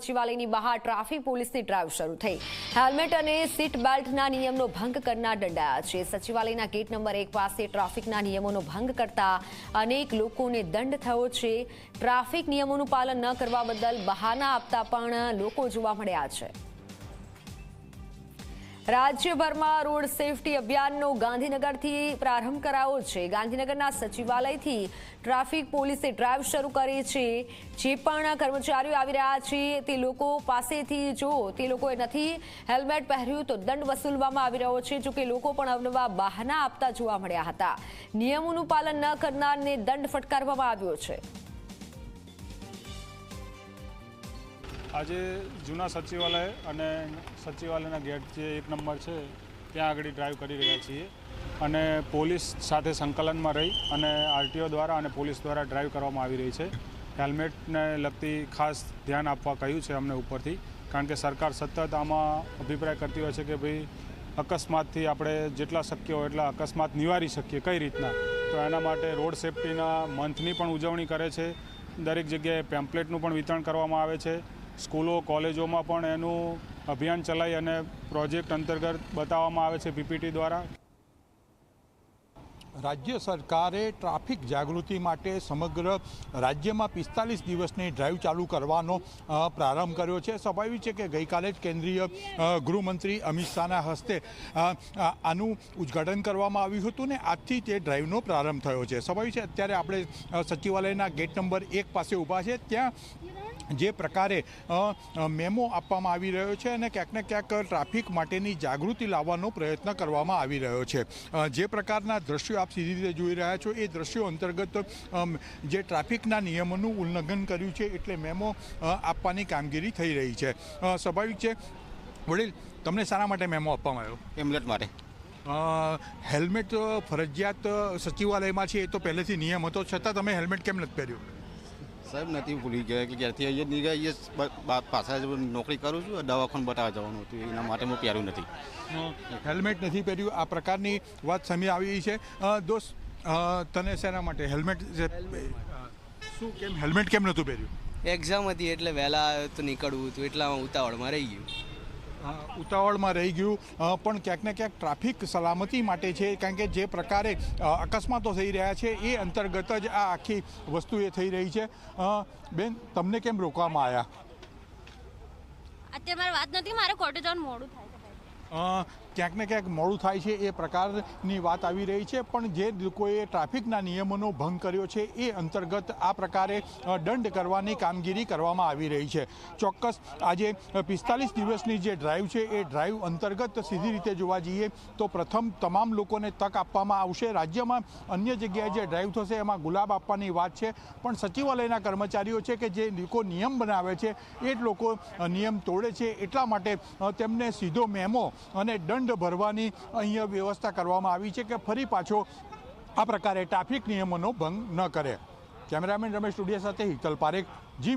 સચિવાલયની બહાર ટ્રાફિક પોલીસની ડ્રાઈવ શરૂ થઈ। હેલ્મેટ અને સીટ બેલ્ટના નિયમનો ભંગ કરનાર દંડાયા છે। સચિવાલયના ગેટ નંબર 1 પાસે ટ્રાફિકના નિયમોનો ભંગ કરતા અનેક લોકોને દંડ થયો છે। ટ્રાફિક નિયમોનું પાલન ન કરવા બદલ બહાના આપતા પણ લોકો જોવા મળ્યા છે। રાજ્યભરમાં રોડ સેફટી અભિયાનનો ગાંધીનગરથી પ્રારંભ કરાયો છે। ગાંધીનગરના સચિવાલયથી ટ્રાફિક પોલીસે ડ્રાઈવ શરૂ કરી છે। જે પણ કર્મચારીઓ આવી રહ્યા છે તે લોકો પાસેથી જો તે લોકોએ નથી હેલ્મેટ પહેર્યું તો દંડ વસૂલવામાં આવી રહ્યો છે। જોકે લોકો પણ અવનવા બહાના આપતા જોવા મળ્યા હતા। નિયમોનું પાલન ન કરનારને દંડ ફટકારવામાં આવ્યો છે। આજે જૂના સચિવાલય અને સચિવાલયના ગેટ જે 1 નંબર છે ત્યાં આગળ ડ્રાઈવ કરી રહ્યા છીએ અને પોલીસ સાથે સંકલનમાં રહી અને આરટીઓ દ્વારા અને પોલીસ દ્વારા ડ્રાઈવ કરવામાં આવી રહી છે। હેલ્મેટને લગતી ખાસ ધ્યાન આપવા કહ્યું છે અમને ઉપરથી, કારણ કે સરકાર સતત આમાં અભિપ્રાય કરતી હોય છે કે ભાઈ અકસ્માતથી આપણે જેટલા શક્ય હોય એટલા અકસ્માત નિવારી શકીએ કઈ રીતના, તો એના માટે રોડ સેફટીના મંથની પણ ઉજવણી કરે છે। દરેક જગ્યાએ પેમ્પલેટનું પણ વિતરણ કરવામાં આવે છે। સ્કૂલો કોલેજોમાં પણ એનું અભિયાન ચલાવી અને પ્રોજેક્ટ અંતર્ગત બતાવવામાં આવે છે પીપીટી દ્વારા। રાજ્ય સરકારે ટ્રાફિક જાગૃતિ માટે સમગ્ર રાજ્યમાં 45 દિવસની ડ્રાઈવ ચાલુ કરવાનો પ્રારંભ કર્યો છે। સ્વાભાવિક છે કે ગઈકાલે જ કેન્દ્રીય ગૃહમંત્રી અમિત શાહના હસ્તે આનું ઉદ્ઘાટન કરવામાં આવ્યું હતું ને આજથી તે ડ્રાઈવનો પ્રારંભ થયો છે। સ્વાભાવિક છે અત્યારે આપણે સચિવાલયના ગેટ નંબર 1 પાસે ઊભા છે, ત્યાં જે પ્રકારે મેમો આપવામાં આવી રહ્યો છે અને ક્યાંક ને ક્યાંક ટ્રાફિક માટેની જાગૃતિ લાવવાનો પ્રયત્ન કરવામાં આવી રહ્યો છે। જે પ્રકારના દ્રશ્યો આપ સીધી રીતે જોઈ રહ્યા છો એ દ્રશ્યો અંતર્ગત જે ટ્રાફિકના નિયમોનું ઉલ્લંઘન કર્યું છે એટલે મેમો આપવાની કામગીરી થઈ રહી છે। સ્વાભાવિક છે વડીલ, તમને શાના માટે મેમો આપવામાં આવ્યો? હેલ્મેટ માટે। હેલ્મેટ ફરજિયાત સચિવાલયમાં છે એ તો પહેલેથી નિયમ હતો, છતાં તમે હેલ્મેટ કેમ નથી પહેર્યું? સાહેબ નથી ભૂલી ગયા એટલે ઘેરથી અહીંયા નહીં ગયા, અહીંયા પાછા નોકરી કરું છું, દવાખાને બતાવવા જવાનું હતું એના માટે હું પહેર્યું નથી। હેલ્મેટ નથી પહેર્યું આ પ્રકારની વાત સામે આવી છે। દોસ્ત, તને શેના માટે હેલ્મેટ શું કેમ હેલ્મેટ કેમ નહોતું પહેર્યું? એક્ઝામ હતી એટલે વહેલા તો નીકળવું હતું એટલા ઉતાવળમાં રહી ગયું। ઉતાવળમાં રહી ગયું, પણ ક્યાંક ને ક્યાંક ટ્રાફિક સલામતી માટે છે, કારણ કે જે પ્રકારે અકસ્માતો થઈ રહ્યા છે એ અંતર્ગત જ આ આખી વસ્તુ એ થઈ રહી છે। બેન, તમને કેમ રોકવામાં આવ્યા? અત્યારે મારી વાત નથી, મારે કોર્ટે જવાનું મોડું થાય છે। ક્યાંક ને ક્યાંક મોડું થાય છે એ પ્રકારની વાત આવી રહી છે, પણ જે લોકોએ ટ્રાફિકના નિયમોનો ભંગ કર્યો છે એ અંતર્ગત આ પ્રકારે દંડ કરવાની કામગીરી કરવામાં આવી રહી છે। ચોક્કસ આજે 45 દિવસની જે ડ્રાઈવ છે એ ડ્રાઈવ અંતર્ગત સીધી રીતે જોવા જઈએ તો પ્રથમ તમામ લોકોને તક આપવામાં આવશે। રાજ્યમાં અન્ય જગ્યાએ જે ડ્રાઈવ થશે એમાં ગુલાબ આપવાની વાત છે, પણ સચિવાલયના કર્મચારીઓ છે કે જે લોકો નિયમ બનાવે છે એ જ લોકો નિયમ તોડે છે, એટલા માટે તેમને સીધો મેમો અને દંડ ભરવાની અહીંયા વ્યવસ્થા કરવામાં આવી છે કે ફરી પાછો આ પ્રકારે ટ્રાફિક નિયમોનો ભંગ ન કરે। કેમેરામેન રમેશ ટુડિયા સાથે હિતલ પારેખ, જી।